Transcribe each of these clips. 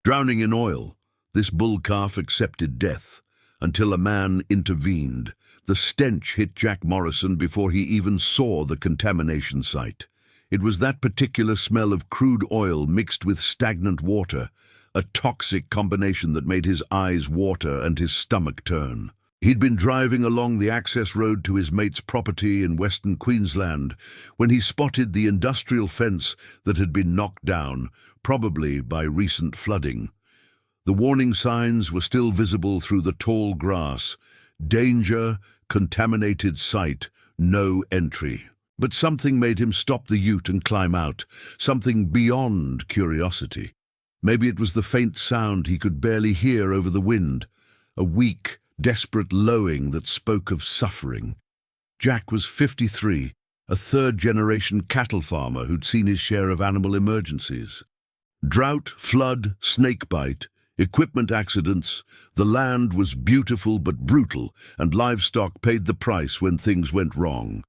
Drowning in oil, this bull calf accepted death until a man intervened. The stench hit Jack Morrison before he even saw the contamination site. It was that particular smell of crude oil mixed with stagnant water, a toxic combination that made his eyes water and his stomach turn. He'd been driving along the access road to his mate's property in Western Queensland when he spotted the industrial fence that had been knocked down, probably by recent flooding. The warning signs were still visible through the tall grass. Danger, contaminated site, no entry. But something made him stop the ute and climb out, something beyond curiosity. Maybe it was the faint sound he could barely hear over the wind, a weak, desperate lowing that spoke of suffering. Jack was 53, a third-generation cattle farmer who'd seen his share of animal emergencies. Drought, flood, snakebite, equipment accidents, the land was beautiful but brutal, and livestock paid the price when things went wrong.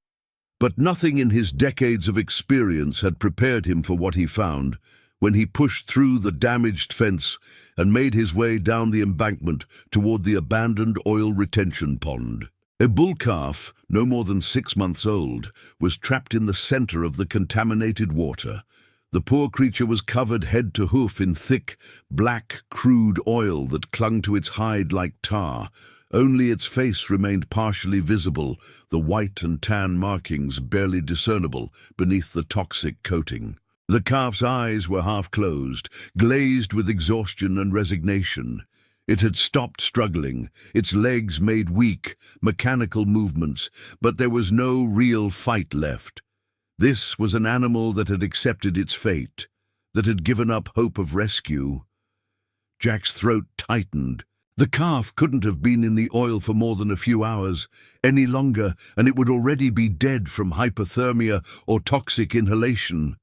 But nothing in his decades of experience had prepared him for what he found when he pushed through the damaged fence and made his way down the embankment toward the abandoned oil retention pond. A bull calf, no more than 6 months old, was trapped in the center of the contaminated water. The poor creature was covered head to hoof in thick, black, crude oil that clung to its hide like tar. Only its face remained partially visible, the white and tan markings barely discernible beneath the toxic coating. The calf's eyes were half closed, glazed with exhaustion and resignation. It had stopped struggling, its legs made weak, mechanical movements, but there was no real fight left. This was an animal that had accepted its fate, that had given up hope of rescue. Jack's throat tightened. The calf couldn't have been in the oil for more than a few hours, any longer, and it would already be dead from hypothermia or toxic inhalation.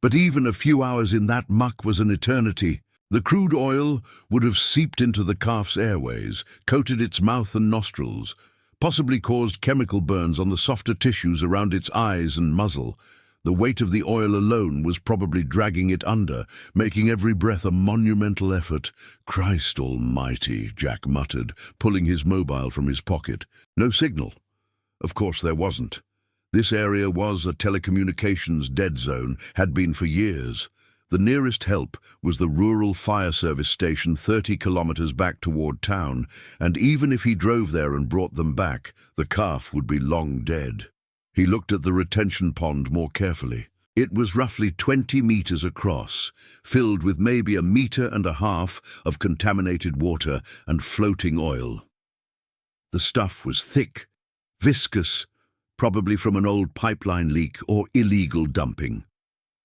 But even a few hours in that muck was an eternity. The crude oil would have seeped into the calf's airways, coated its mouth and nostrils, possibly caused chemical burns on the softer tissues around its eyes and muzzle. The weight of the oil alone was probably dragging it under, making every breath a monumental effort. "Christ almighty," Jack muttered, pulling his mobile from his pocket. No signal. Of course there wasn't. This area was a telecommunications dead zone, had been for years. The nearest help was the rural fire service station 30 kilometers back toward town, and even if he drove there and brought them back, the calf would be long dead. He looked at the retention pond more carefully. It was roughly 20 meters across, filled with maybe 1.5 meters of contaminated water and floating oil. The stuff was thick, viscous, probably from an old pipeline leak or illegal dumping.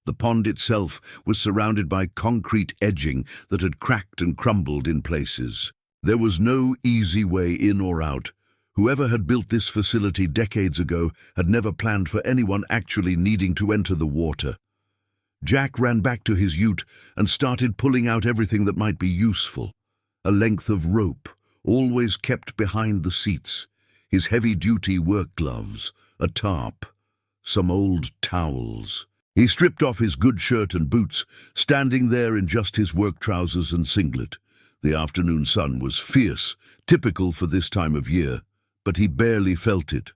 The pond itself was surrounded by concrete edging that had cracked and crumbled in places. There was no easy way in or out. Whoever had built this facility decades ago had never planned for anyone actually needing to enter the water. Jack ran back to his ute and started pulling out everything that might be useful. A length of rope, always kept behind the seats, his heavy-duty work gloves, a tarp, some old towels. He stripped off his good shirt and boots, standing there in just his work trousers and singlet. The afternoon sun was fierce, typical for this time of year, but he barely felt it.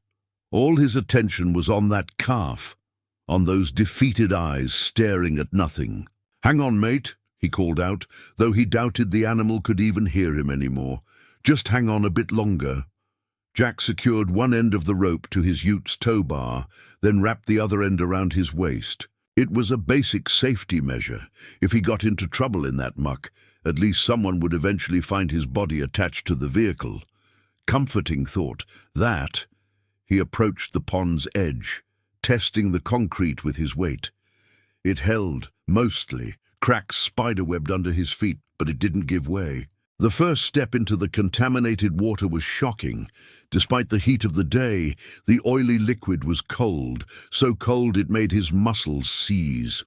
All his attention was on that calf, on those defeated eyes staring at nothing. "Hang on, mate," he called out, though he doubted the animal could even hear him anymore. "Just hang on a bit longer." Jack secured one end of the rope to his ute's tow bar, then wrapped the other end around his waist. It was a basic safety measure. If he got into trouble in that muck, at least someone would eventually find his body attached to the vehicle. Comforting thought, that. He approached the pond's edge, testing the concrete with his weight. It held, mostly, cracks spiderwebbed under his feet, but it didn't give way. The first step into the contaminated water was shocking. Despite the heat of the day, the oily liquid was cold, so cold it made his muscles seize.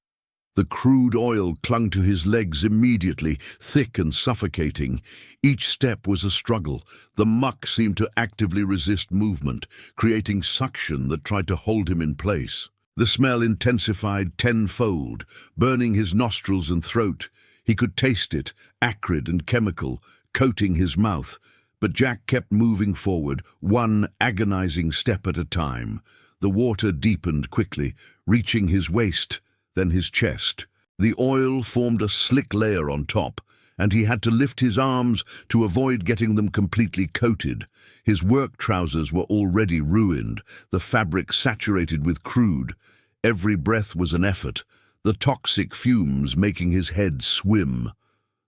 The crude oil clung to his legs immediately, thick and suffocating. Each step was a struggle. The muck seemed to actively resist movement, creating suction that tried to hold him in place. The smell intensified tenfold, burning his nostrils and throat. He could taste it, acrid and chemical, coating his mouth. But Jack kept moving forward, one agonizing step at a time. The water deepened quickly, reaching his waist, then his chest. The oil formed a slick layer on top, and he had to lift his arms to avoid getting them completely coated. His work trousers were already ruined, the fabric saturated with crude. Every breath was an effort, the toxic fumes making his head swim.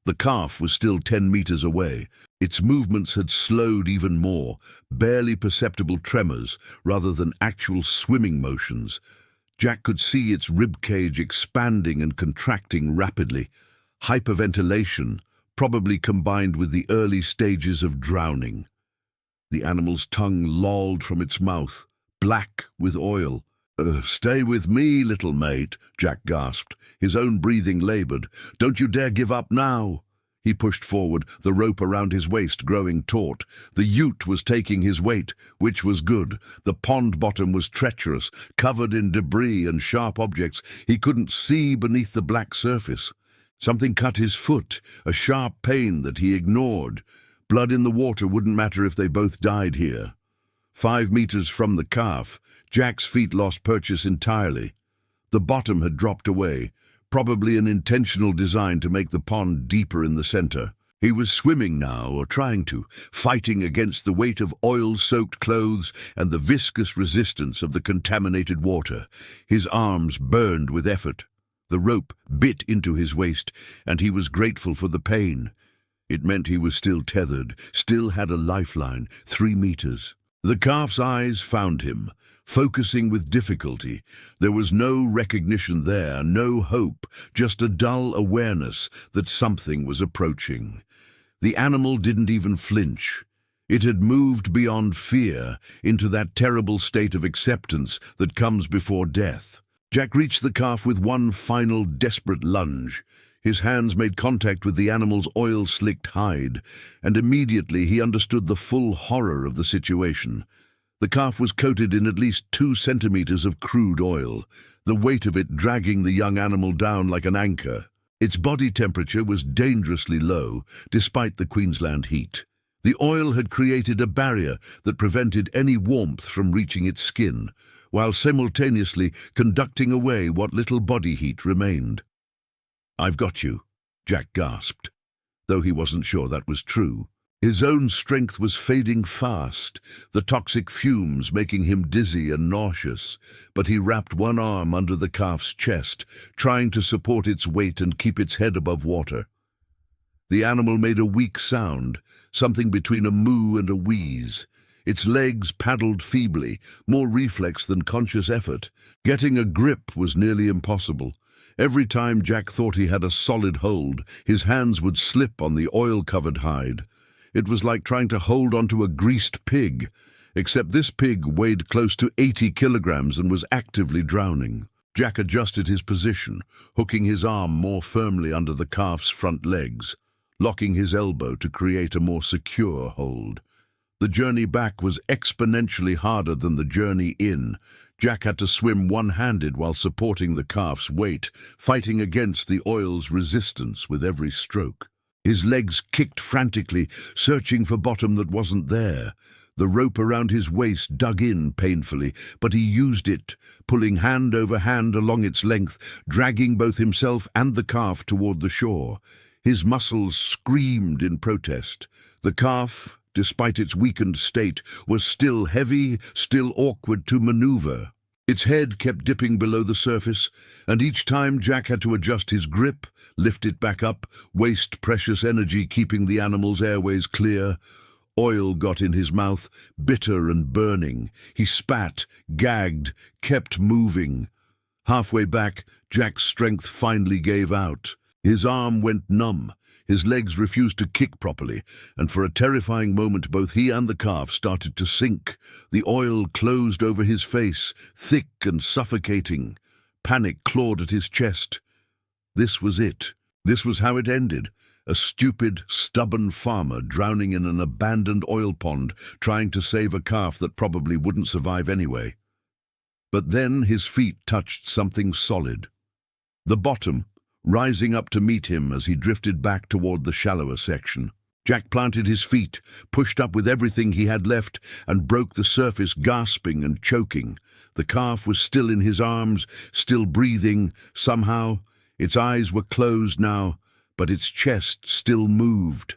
The calf was still 10 meters away. Its movements had slowed even more, barely perceptible tremors rather than actual swimming motions. Jack could see its ribcage expanding and contracting rapidly. Hyperventilation, probably combined with the early stages of drowning. The animal's tongue lolled from its mouth, black with oil. Stay with me, little mate," Jack gasped. His own breathing labored. "Don't you dare give up now." He pushed forward, the rope around his waist growing taut. The ute was taking his weight, which was good. The pond bottom was treacherous, covered in debris and sharp objects. He couldn't see beneath the black surface. Something cut his foot, a sharp pain that he ignored. Blood in the water wouldn't matter if they both died here. 5 meters from the calf, Jack's feet lost purchase entirely. The bottom had dropped away, probably an intentional design to make the pond deeper in the center. He was swimming now, or trying to, fighting against the weight of oil-soaked clothes and the viscous resistance of the contaminated water. His arms burned with effort. The rope bit into his waist, and he was grateful for the pain. It meant he was still tethered, still had a lifeline, 3 meters. The calf's eyes found him, focusing with difficulty. There was no recognition there, no hope, just a dull awareness that something was approaching. The animal didn't even flinch. It had moved beyond fear into that terrible state of acceptance that comes before death. Jack reached the calf with one final desperate lunge. His hands made contact with the animal's oil-slicked hide, and immediately he understood the full horror of the situation. The calf was coated in at least 2 centimeters of crude oil, the weight of it dragging the young animal down like an anchor. Its body temperature was dangerously low, despite the Queensland heat. The oil had created a barrier that prevented any warmth from reaching its skin, while simultaneously conducting away what little body heat remained. "I've got you," Jack gasped, though he wasn't sure that was true. His own strength was fading fast, the toxic fumes making him dizzy and nauseous, but he wrapped one arm under the calf's chest, trying to support its weight and keep its head above water. The animal made a weak sound, something between a moo and a wheeze. Its legs paddled feebly, more reflex than conscious effort. Getting a grip was nearly impossible. Every time Jack thought he had a solid hold, his hands would slip on the oil-covered hide. It was like trying to hold onto a greased pig, except this pig weighed close to 80 kilograms and was actively drowning. Jack adjusted his position, hooking his arm more firmly under the calf's front legs, locking his elbow to create a more secure hold. The journey back was exponentially harder than the journey in. Jack had to swim one-handed while supporting the calf's weight, fighting against the oil's resistance with every stroke. His legs kicked frantically, searching for bottom that wasn't there. The rope around his waist dug in painfully, but he used it, pulling hand over hand along its length, dragging both himself and the calf toward the shore. His muscles screamed in protest. The calf, despite its weakened state, was still heavy, still awkward to maneuver. Its head kept dipping below the surface, and each time Jack had to adjust his grip, lift it back up, waste precious energy keeping the animal's airways clear. Oil got in his mouth, bitter and burning. He spat, gagged, kept moving. Halfway back, Jack's strength finally gave out. His arm went numb. His legs refused to kick properly, and for a terrifying moment both he and the calf started to sink. The oil closed over his face, thick and suffocating. Panic clawed at his chest. This was it. This was how it ended. A stupid, stubborn farmer drowning in an abandoned oil pond, trying to save a calf that probably wouldn't survive anyway. But then his feet touched something solid. The bottom, rising up to meet him as he drifted back toward the shallower section. Jack planted his feet, pushed up with everything he had left, and broke the surface, gasping and choking. The calf was still in his arms, still breathing, somehow. Its eyes were closed now, but its chest still moved.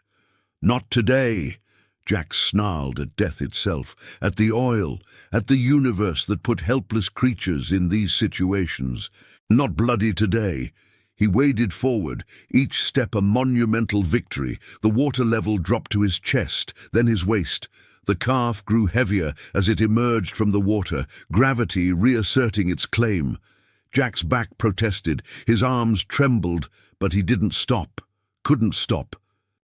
"Not today!" Jack snarled at death itself, at the oil, at the universe that put helpless creatures in these situations. "Not bloody today!" He waded forward, each step a monumental victory. The water level dropped to his chest, then his waist. The calf grew heavier as it emerged from the water, gravity reasserting its claim. Jack's back protested, his arms trembled, but he didn't stop, couldn't stop.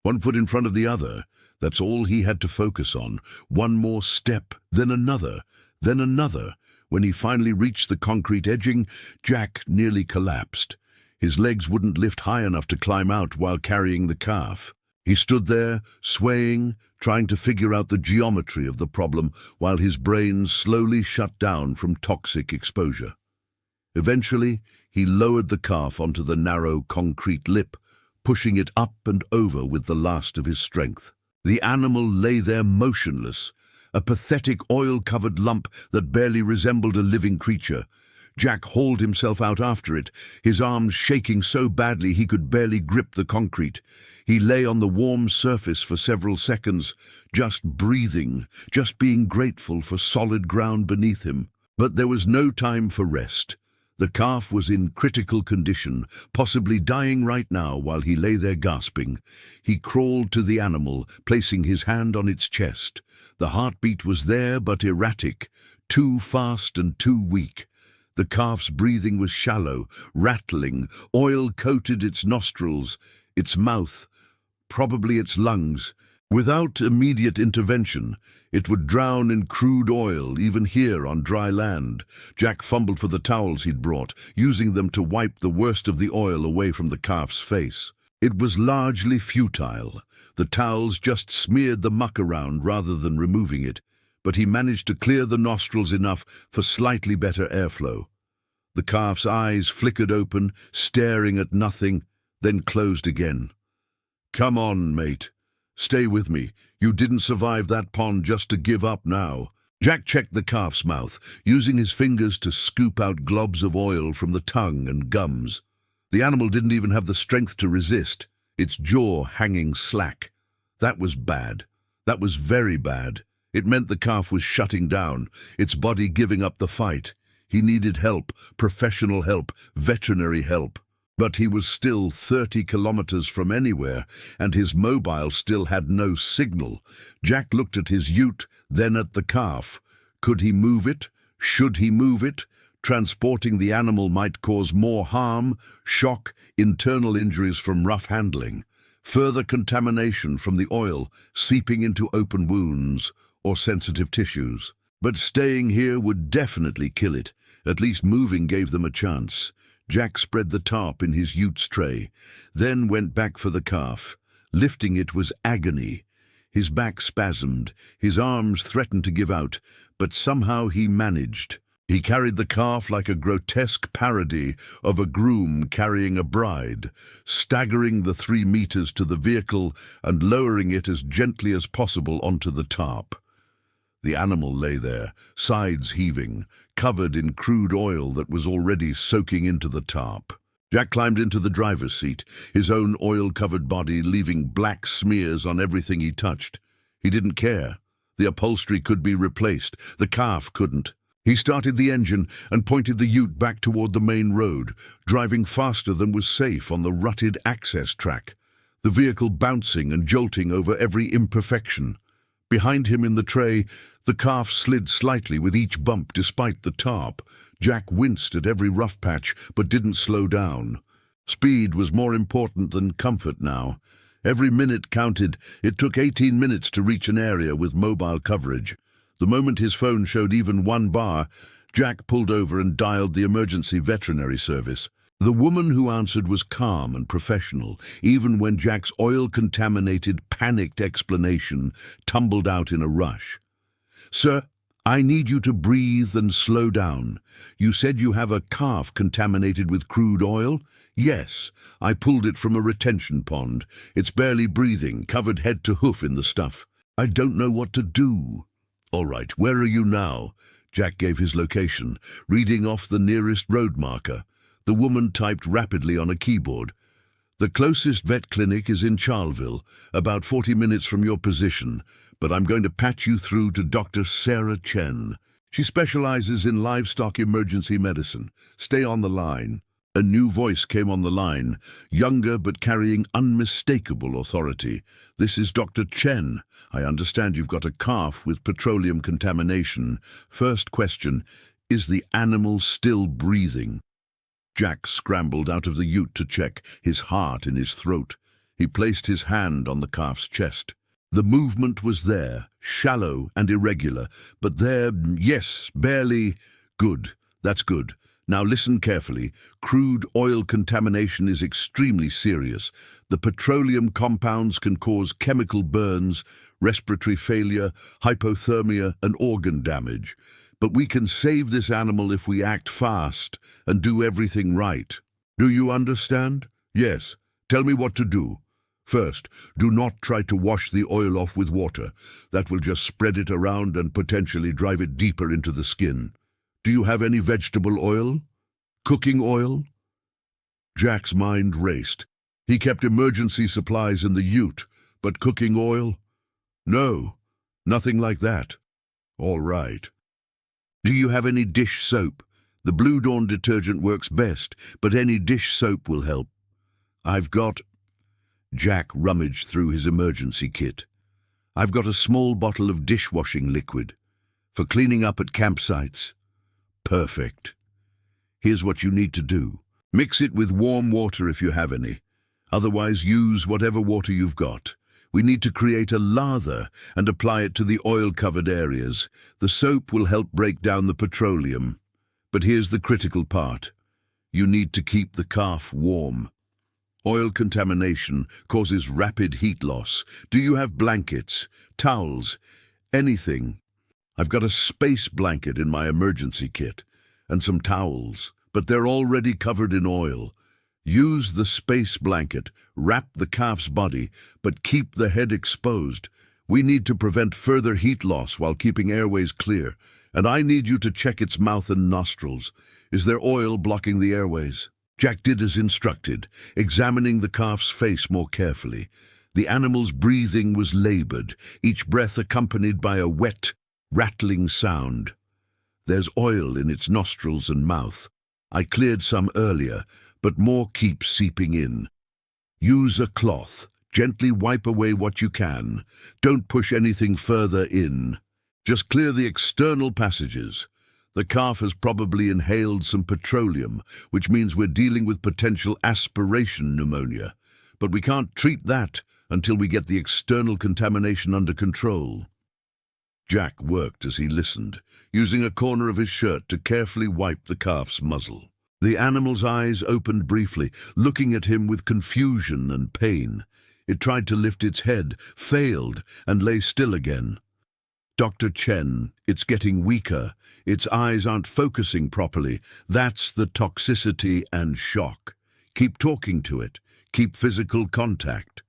One foot in front of the other, that's all he had to focus on. One more step, then another, then another. When he finally reached the concrete edging, Jack nearly collapsed. His legs wouldn't lift high enough to climb out while carrying the calf. He stood there, swaying, trying to figure out the geometry of the problem while his brain slowly shut down from toxic exposure. Eventually, he lowered the calf onto the narrow concrete lip, pushing it up and over with the last of his strength. The animal lay there motionless, a pathetic oil-covered lump that barely resembled a living creature. Jack hauled himself out after it, his arms shaking so badly he could barely grip the concrete. He lay on the warm surface for several seconds, just breathing, just being grateful for solid ground beneath him. But there was no time for rest. The calf was in critical condition, possibly dying right now while he lay there gasping. He crawled to the animal, placing his hand on its chest. The heartbeat was there but erratic, too fast and too weak. The calf's breathing was shallow, rattling, oil coated its nostrils, its mouth, probably its lungs. Without immediate intervention, it would drown in crude oil, even here on dry land. Jack fumbled for the towels he'd brought, using them to wipe the worst of the oil away from the calf's face. It was largely futile. The towels just smeared the muck around rather than removing it, but he managed to clear the nostrils enough for slightly better airflow. The calf's eyes flickered open, staring at nothing, then closed again. "Come on, mate. Stay with me. You didn't survive that pond just to give up now." Jack checked the calf's mouth, using his fingers to scoop out globs of oil from the tongue and gums. The animal didn't even have the strength to resist, its jaw hanging slack. That was bad. That was very bad. It meant the calf was shutting down, its body giving up the fight. He needed help, professional help, veterinary help. But he was still 30 kilometers from anywhere, and his mobile still had no signal. Jack looked at his ute, then at the calf. Could he move it? Should he move it? Transporting the animal might cause more harm, shock, internal injuries from rough handling, further contamination from the oil seeping into open wounds or sensitive tissues. But staying here would definitely kill it. At least moving gave them a chance. Jack spread the tarp in his ute's tray, then went back for the calf. Lifting it was agony. His back spasmed, his arms threatened to give out, but somehow he managed. He carried the calf like a grotesque parody of a groom carrying a bride, staggering the 3 meters to the vehicle and lowering it as gently as possible onto the tarp. The animal lay there, sides heaving, covered in crude oil that was already soaking into the tarp. Jack climbed into the driver's seat, his own oil-covered body leaving black smears on everything he touched. He didn't care. The upholstery could be replaced. The calf couldn't. He started the engine and pointed the ute back toward the main road, driving faster than was safe on the rutted access track, the vehicle bouncing and jolting over every imperfection. Behind him in the tray, the calf slid slightly with each bump despite the tarp. Jack winced at every rough patch, but didn't slow down. Speed was more important than comfort now. Every minute counted. It took 18 minutes to reach an area with mobile coverage. The moment his phone showed even 1 bar, Jack pulled over and dialed the emergency veterinary service. The woman who answered was calm and professional, even when Jack's oil-contaminated, panicked explanation tumbled out in a rush. "Sir, I need you to breathe and slow down. You said you have a calf contaminated with crude oil? Yes, I pulled it from a retention pond. It's barely breathing, covered head to hoof in the stuff. I don't know what to do. All right, where are you now? Jack gave his location, reading off the nearest road marker. The woman typed rapidly on a keyboard. The closest vet clinic is in Charleville, about 40 minutes from your position, but I'm going to patch you through to Dr. Sarah Chen. She specializes in livestock emergency medicine. Stay on the line. A new voice came on the line, younger but carrying unmistakable authority. This is Dr. Chen. I understand you've got a calf with petroleum contamination. First question, is the animal still breathing? Jack scrambled out of the ute to check, his heart in his throat. He placed his hand on the calf's chest. The movement was there, shallow and irregular, but there, yes, barely. Good, that's good. Now listen carefully. Crude oil contamination is extremely serious. The petroleum compounds can cause chemical burns, respiratory failure, hypothermia, and organ damage. But we can save this animal if we act fast and do everything right. Do you understand? Yes. Tell me what to do. First, do not try to wash the oil off with water. That will just spread it around and potentially drive it deeper into the skin. Do you have any vegetable oil? Cooking oil? Jack's mind raced. He kept emergency supplies in the ute, but cooking oil? No, nothing like that. All right. Do you have any dish soap? The Blue Dawn detergent works best, but any dish soap will help. I've got... Jack rummaged through his emergency kit. I've got a small bottle of dishwashing liquid. For cleaning up at campsites. Perfect. Here's what you need to do. Mix it with warm water if you have any. Otherwise, use whatever water you've got. We need to create a lather and apply it to the oil-covered areas. The soap will help break down the petroleum. But here's the critical part. You need to keep the calf warm. Oil contamination causes rapid heat loss. Do you have blankets, towels, anything? I've got a space blanket in my emergency kit and some towels, but they're already covered in oil. Use the space blanket, wrap the calf's body, but keep the head exposed. We need to prevent further heat loss while keeping airways clear, and I need you to check its mouth and nostrils. Is there oil blocking the airways? Jack did as instructed, examining the calf's face more carefully. The animal's breathing was labored, each breath accompanied by a wet, rattling sound. There's oil in its nostrils and mouth. I cleared some earlier, but more keeps seeping in. Use a cloth. Gently wipe away what you can. Don't push anything further in. Just clear the external passages. The calf has probably inhaled some petroleum, which means we're dealing with potential aspiration pneumonia. But we can't treat that until we get the external contamination under control. Jack worked as he listened, using a corner of his shirt to carefully wipe the calf's muzzle. The animal's eyes opened briefly, looking at him with confusion and pain. It tried to lift its head, failed, and lay still again. Dr. Chen, it's getting weaker. Its eyes aren't focusing properly. That's the toxicity and shock. Keep talking to it. Keep physical contact.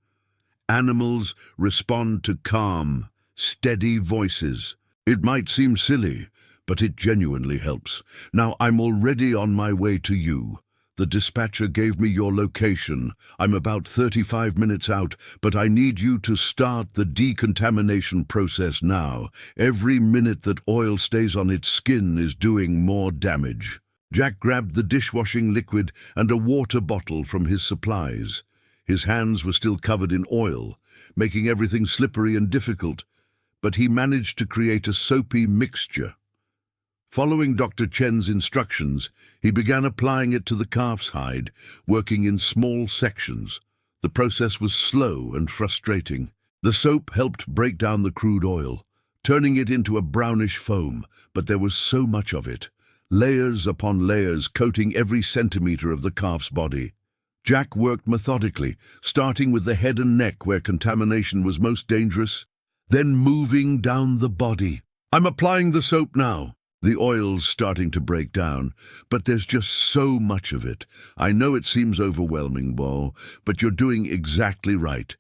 Animals respond to calm, steady voices. It might seem silly, but it genuinely helps. Now, I'm already on my way to you. The dispatcher gave me your location. I'm about 35 minutes out, but I need you to start the decontamination process now. Every minute that oil stays on its skin is doing more damage. Jack grabbed the dishwashing liquid and a water bottle from his supplies. His hands were still covered in oil, making everything slippery and difficult, but he managed to create a soapy mixture. Following Dr. Chen's instructions, he began applying it to the calf's hide, working in small sections. The process was slow and frustrating. The soap helped break down the crude oil, turning it into a brownish foam, but there was so much of it, layers upon layers coating every centimeter of the calf's body. Jack worked methodically, starting with the head and neck where contamination was most dangerous, then moving down the body. I'm applying the soap now. The oil's starting to break down, but there's just so much of it. I know it seems overwhelming, Bo, but you're doing exactly right.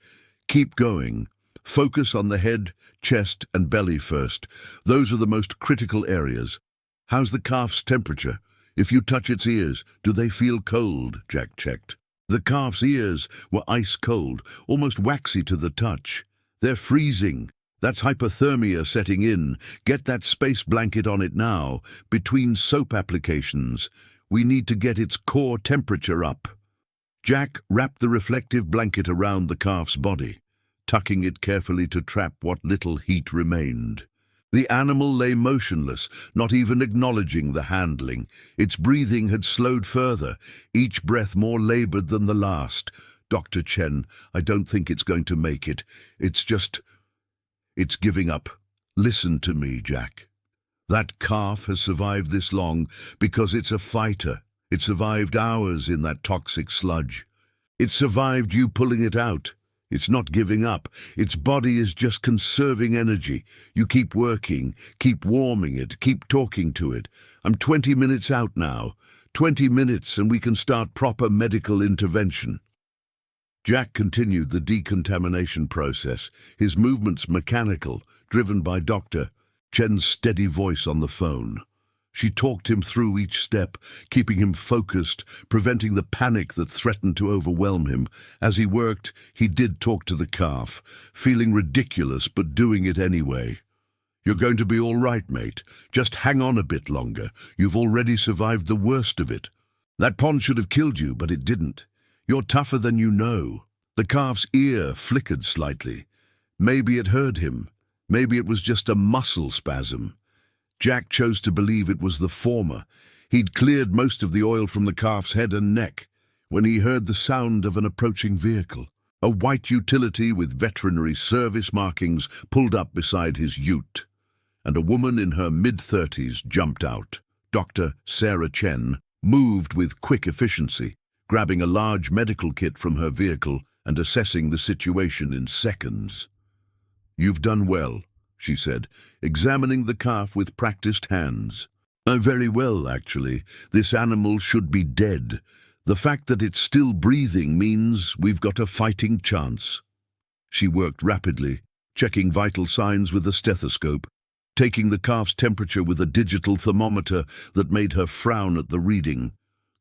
Keep going. Focus on the head, chest, and belly first. Those are the most critical areas. How's the calf's temperature? If you touch its ears, do they feel cold? Jack checked. The calf's ears were ice cold, almost waxy to the touch. They're freezing. That's hypothermia setting in. Get that space blanket on it now, between soap applications. We need to get its core temperature up. Jack wrapped the reflective blanket around the calf's body, tucking it carefully to trap what little heat remained. The animal lay motionless, not even acknowledging the handling. Its breathing had slowed further, each breath more labored than the last. Dr. Chen, I don't think it's going to make it. It's giving up. Listen to me, Jack. That calf has survived this long because it's a fighter. It survived hours in that toxic sludge. It survived you pulling it out. It's not giving up. Its body is just conserving energy. You keep working, keep warming it, keep talking to it. I'm 20 minutes out now. 20 minutes and we can start proper medical intervention. Jack continued the decontamination process, his movements mechanical, driven by Dr. Chen's steady voice on the phone. She talked him through each step, keeping him focused, preventing the panic that threatened to overwhelm him. As he worked, he did talk to the calf, feeling ridiculous but doing it anyway. You're going to be all right, mate. Just hang on a bit longer. You've already survived the worst of it. That pond should have killed you, but it didn't. You're tougher than you know. The calf's ear flickered slightly. Maybe it heard him. Maybe it was just a muscle spasm. Jack chose to believe it was the former. He'd cleared most of the oil from the calf's head and neck when he heard the sound of an approaching vehicle. A white utility with veterinary service markings pulled up beside his ute, and a woman in her mid-30s jumped out. Dr. Sarah Chen moved with quick efficiency, grabbing a large medical kit from her vehicle and assessing the situation in seconds. "You've done well," she said, examining the calf with practiced hands. Very well, actually. This animal should be dead. The fact that it's still breathing means we've got a fighting chance." She worked rapidly, checking vital signs with a stethoscope, taking the calf's temperature with a digital thermometer that made her frown at the reading.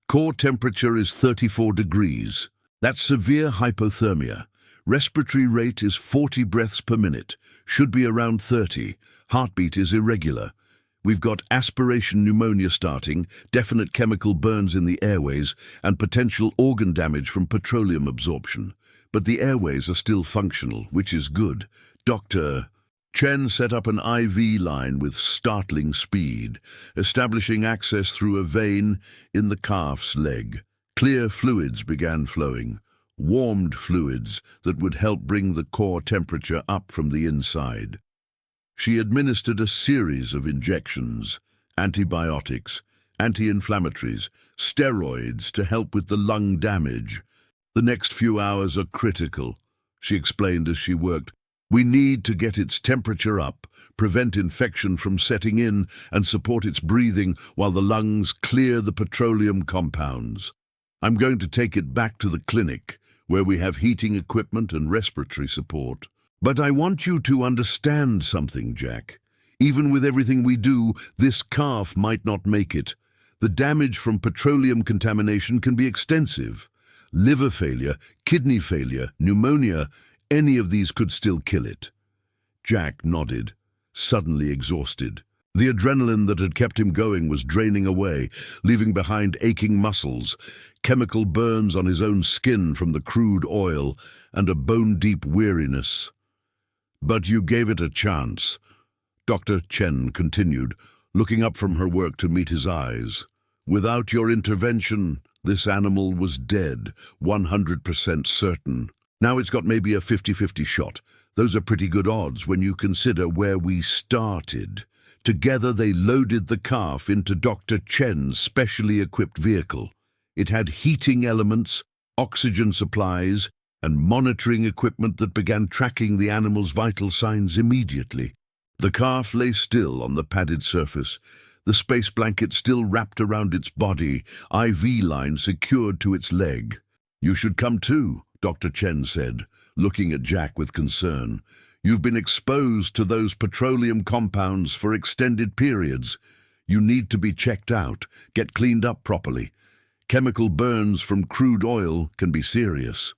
Core temperature is 34 degrees. That's severe hypothermia. Respiratory rate is 40 breaths per minute. Should be around 30. Heartbeat is irregular. We've got aspiration pneumonia starting, definite chemical burns in the airways, and potential organ damage from petroleum absorption. But the airways are still functional, which is good. Dr. Chen set up an IV line with startling speed, establishing access through a vein in the calf's leg. Clear fluids began flowing, warmed fluids that would help bring the core temperature up from the inside. She administered a series of injections, antibiotics, anti-inflammatories, steroids to help with the lung damage. "The next few hours are critical," she explained as she worked. "We need to get its temperature up, prevent infection from setting in, and support its breathing while the lungs clear the petroleum compounds. I'm going to take it back to the clinic, where we have heating equipment and respiratory support. But I want you to understand something, Jack. Even with everything we do, this calf might not make it. The damage from petroleum contamination can be extensive. Liver failure, kidney failure, pneumonia, any of these could still kill it." Jack nodded, suddenly exhausted. The adrenaline that had kept him going was draining away, leaving behind aching muscles, chemical burns on his own skin from the crude oil, and a bone-deep weariness. "But you gave it a chance," Dr. Chen continued, looking up from her work to meet his eyes. "Without your intervention, this animal was dead, 100% certain. Now it's got maybe a 50-50 shot. Those are pretty good odds when you consider where we started." Together they loaded the calf into Dr. Chen's specially equipped vehicle. It had heating elements, oxygen supplies, and monitoring equipment that began tracking the animal's vital signs immediately. The calf lay still on the padded surface, the space blanket still wrapped around its body, IV line secured to its leg. "You should come too," Dr. Chen said, looking at Jack with concern. "You've been exposed to those petroleum compounds for extended periods. You need to be checked out, get cleaned up properly. Chemical burns from crude oil can be serious."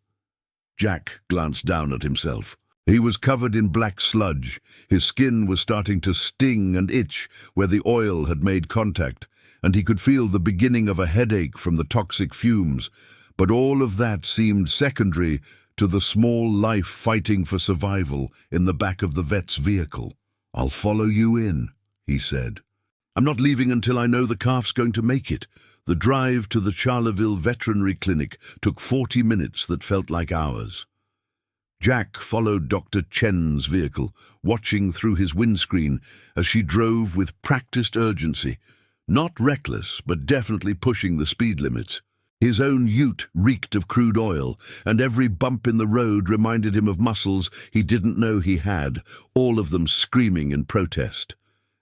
Jack glanced down at himself. He was covered in black sludge. His skin was starting to sting and itch where the oil had made contact, and he could feel the beginning of a headache from the toxic fumes. But all of that seemed secondary to the small life fighting for survival in the back of the vet's vehicle. "I'll follow you in," he said. "I'm not leaving until I know the calf's going to make it." The drive to the Charleville Veterinary Clinic took 40 minutes that felt like hours. Jack followed Dr. Chen's vehicle, watching through his windscreen as she drove with practiced urgency, not reckless, but definitely pushing the speed limits. His own ute reeked of crude oil, and every bump in the road reminded him of muscles he didn't know he had, all of them screaming in protest.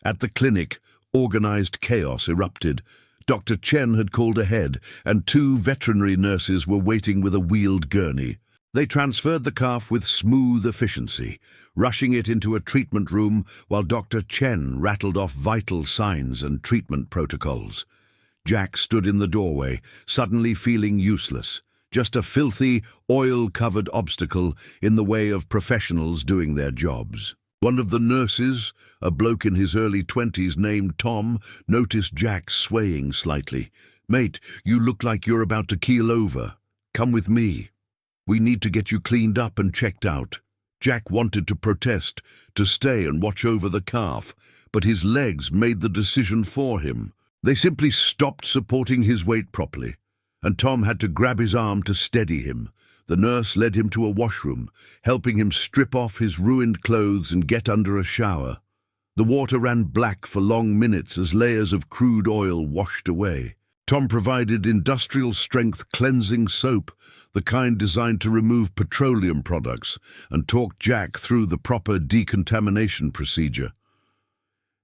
At the clinic, organized chaos erupted. Dr. Chen had called ahead, and 2 veterinary nurses were waiting with a wheeled gurney. They transferred the calf with smooth efficiency, rushing it into a treatment room while Dr. Chen rattled off vital signs and treatment protocols. Jack stood in the doorway, suddenly feeling useless, just a filthy, oil-covered obstacle in the way of professionals doing their jobs. One of the nurses, a bloke in his early 20s named Tom, noticed Jack swaying slightly. "Mate, you look like you're about to keel over. Come with me. We need to get you cleaned up and checked out." Jack wanted to protest, to stay and watch over the calf, but his legs made the decision for him. They simply stopped supporting his weight properly, and Tom had to grab his arm to steady him. The nurse led him to a washroom, helping him strip off his ruined clothes and get under a shower. The water ran black for long minutes as layers of crude oil washed away. Tom provided industrial-strength cleansing soap, the kind designed to remove petroleum products, and talked Jack through the proper decontamination procedure.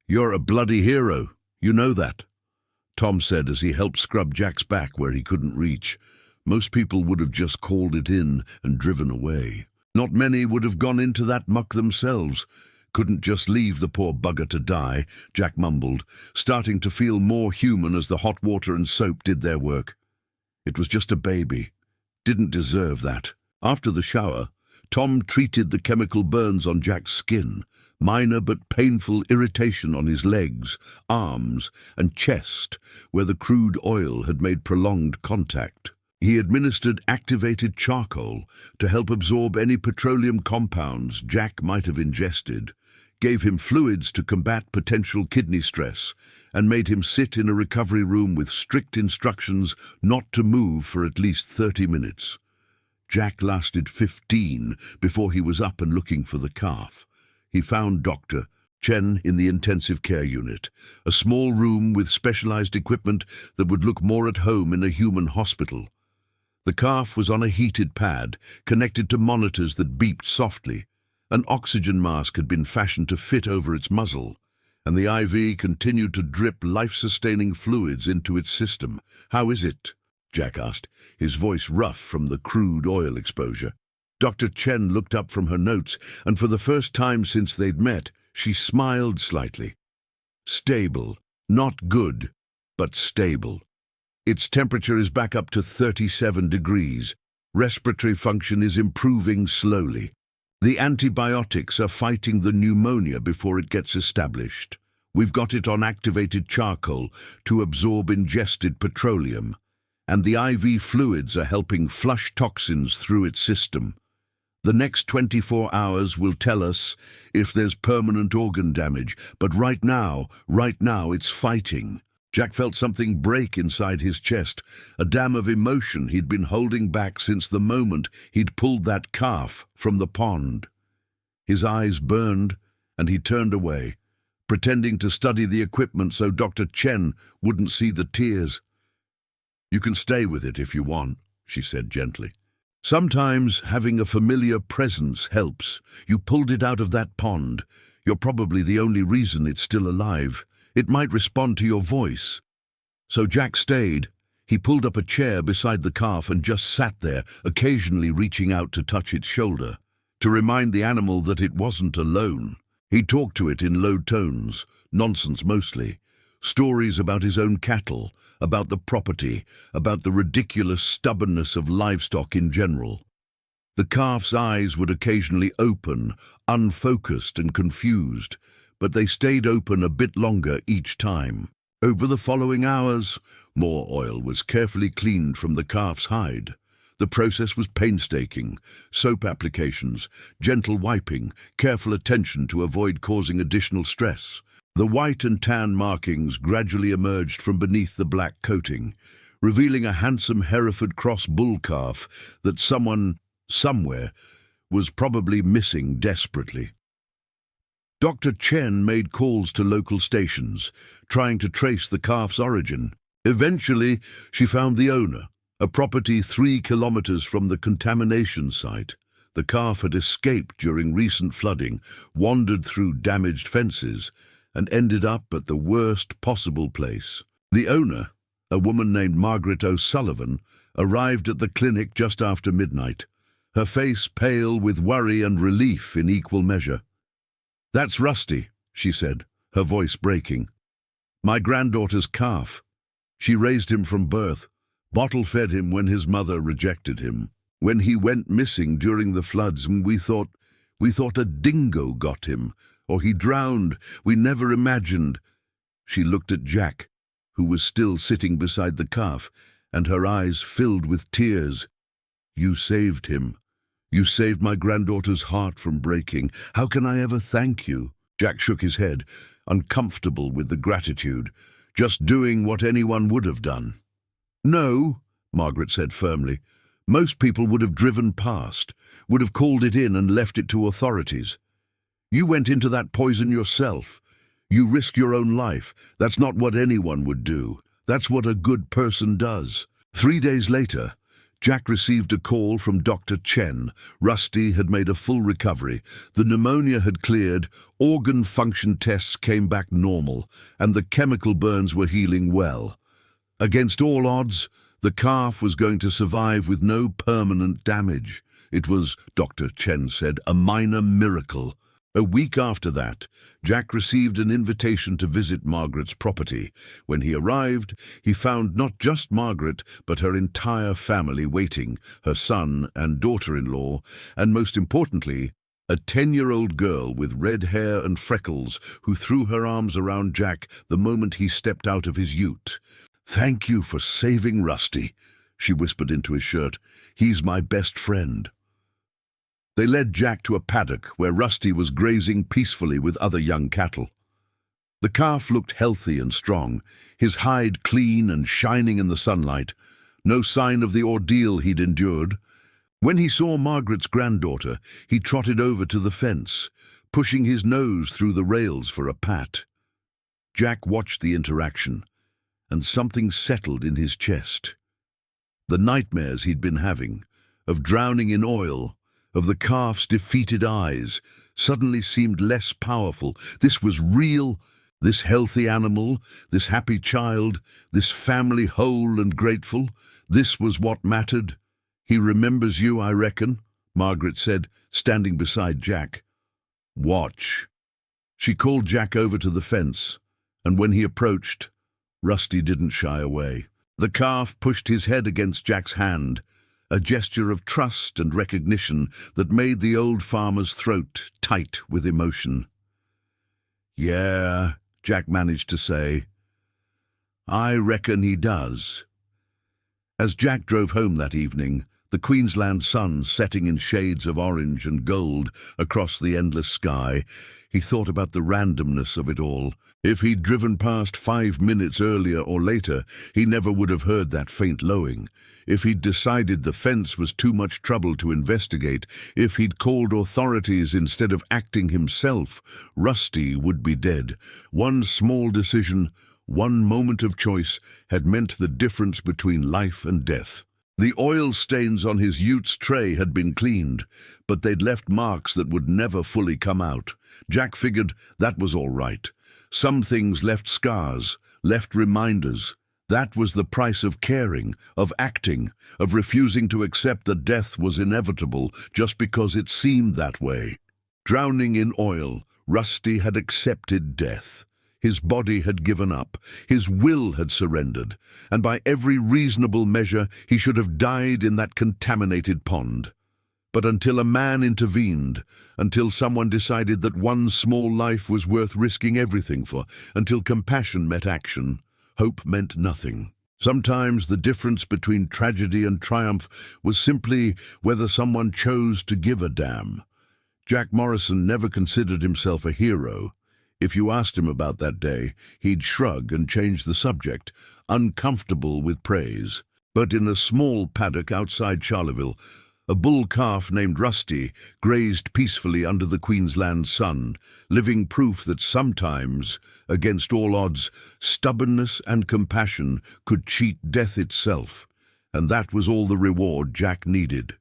"You're a bloody hero, you know that," Tom said as he helped scrub Jack's back where he couldn't reach. Most people would have just called it in and driven away. Not many would have gone into that muck themselves. "Couldn't just leave the poor bugger to die," Jack mumbled, starting to feel more human as the hot water and soap did their work. It was just a baby. Didn't deserve that. After the shower, Tom treated the chemical burns on Jack's skin, minor but painful irritation on his legs, arms, and chest, where the crude oil had made prolonged contact. He administered activated charcoal to help absorb any petroleum compounds Jack might have ingested, gave him fluids to combat potential kidney stress, and made him sit in a recovery room with strict instructions not to move for at least 30 minutes. Jack lasted 15 before he was up and looking for the calf. He found Dr. Chen in the intensive care unit, a small room with specialized equipment that would look more at home in a human hospital. The calf was on a heated pad, connected to monitors that beeped softly. An oxygen mask had been fashioned to fit over its muzzle, and the IV continued to drip life-sustaining fluids into its system. "How is it?" Jack asked, his voice rough from the crude oil exposure. Dr. Chen looked up from her notes, and for the first time since they'd met, she smiled slightly. "Stable. Not good, but stable. Its temperature is back up to 37 degrees. Respiratory function is improving slowly. The antibiotics are fighting the pneumonia before it gets established. We've got it on activated charcoal to absorb ingested petroleum, and the IV fluids are helping flush toxins through its system. The next 24 hours will tell us if there's permanent organ damage, but right now it's fighting." Jack felt something break inside his chest, a dam of emotion he'd been holding back since the moment he'd pulled that calf from the pond. His eyes burned, and he turned away, pretending to study the equipment so Dr. Chen wouldn't see the tears. "You can stay with it if you want," she said gently. "Sometimes having a familiar presence helps. You pulled it out of that pond. You're probably the only reason it's still alive. It might respond to your voice. So Jack stayed. He pulled up a chair beside the calf and just sat there, occasionally reaching out to touch its shoulder, to remind the animal that it wasn't alone. He talked to it in low tones, nonsense mostly, stories about his own cattle, about the property, about the ridiculous stubbornness of livestock in general. The calf's eyes would occasionally open, unfocused and confused, but they stayed open a bit longer each time. Over the following hours, more oil was carefully cleaned from the calf's hide. The process was painstaking: soap applications, gentle wiping, careful attention to avoid causing additional stress. The white and tan markings gradually emerged from beneath the black coating, revealing a handsome Hereford cross bull calf that someone, somewhere, was probably missing desperately. Dr. Chen made calls to local stations, trying to trace the calf's origin. Eventually, she found the owner, a property 3 kilometers from the contamination site. The calf had escaped during recent flooding, wandered through damaged fences, and ended up at the worst possible place. The owner, a woman named Margaret O'Sullivan, arrived at the clinic just after midnight, her face pale with worry and relief in equal measure. "That's Rusty," she said, her voice breaking. "My granddaughter's calf. She raised him from birth, bottle-fed him when his mother rejected him. When he went missing during the floods, we thought a dingo got him, or he drowned. We never imagined." She looked at Jack, who was still sitting beside the calf, and her eyes filled with tears. "You saved him. You saved my granddaughter's heart from breaking. How can I ever thank you?" Jack shook his head, uncomfortable with the gratitude, just doing what anyone would have done. "No," Margaret said firmly. "Most people would have driven past, would have called it in and left it to authorities. You went into that poison yourself. You risked your own life. That's not what anyone would do. That's what a good person does." 3 days later, Jack received a call from Dr. Chen. Rusty had made a full recovery. The pneumonia had cleared, organ function tests came back normal, and the chemical burns were healing well. Against all odds, the calf was going to survive with no permanent damage. It was, Dr. Chen said, a minor miracle. A week after that, Jack received an invitation to visit Margaret's property. When he arrived, he found not just Margaret, but her entire family waiting, her son and daughter-in-law, and most importantly, a 10-year-old girl with red hair and freckles who threw her arms around Jack the moment he stepped out of his ute. "Thank you for saving Rusty," she whispered into his shirt. "He's my best friend." They led Jack to a paddock where Rusty was grazing peacefully with other young cattle. The calf looked healthy and strong, his hide clean and shining in the sunlight, no sign of the ordeal he'd endured. When he saw Margaret's granddaughter, he trotted over to the fence, pushing his nose through the rails for a pat. Jack watched the interaction, and something settled in his chest. The nightmares he'd been having, of drowning in oil, of the calf's defeated eyes, suddenly seemed less powerful. This was real. This healthy animal, this happy child, this family whole and grateful, this was what mattered. "He remembers you, I reckon," Margaret said, standing beside Jack. "Watch." She called Jack over to the fence, and when he approached, Rusty didn't shy away. The calf pushed his head against Jack's hand, a gesture of trust and recognition that made the old farmer's throat tight with emotion. "Yeah," Jack managed to say. "I reckon he does." As Jack drove home that evening, the Queensland sun setting in shades of orange and gold across the endless sky, he thought about the randomness of it all. If he'd driven past 5 minutes earlier or later, he never would have heard that faint lowing. If he'd decided the fence was too much trouble to investigate, if he'd called authorities instead of acting himself, Rusty would be dead. One small decision, one moment of choice, had meant the difference between life and death. The oil stains on his ute's tray had been cleaned, but they'd left marks that would never fully come out. Jack figured that was all right. Some things left scars, left reminders. That was the price of caring, of acting, of refusing to accept that death was inevitable just because it seemed that way. Drowning in oil, Rusty had accepted death. His body had given up, his will had surrendered, and by every reasonable measure he should have died in that contaminated pond. But until a man intervened, until someone decided that one small life was worth risking everything for, until compassion met action, hope meant nothing. Sometimes the difference between tragedy and triumph was simply whether someone chose to give a damn. Jack Morrison never considered himself a hero. If you asked him about that day, he'd shrug and change the subject, uncomfortable with praise. But in a small paddock outside Charleville, a bull calf named Rusty grazed peacefully under the Queensland sun, living proof that sometimes, against all odds, stubbornness and compassion could cheat death itself. And that was all the reward Jack needed.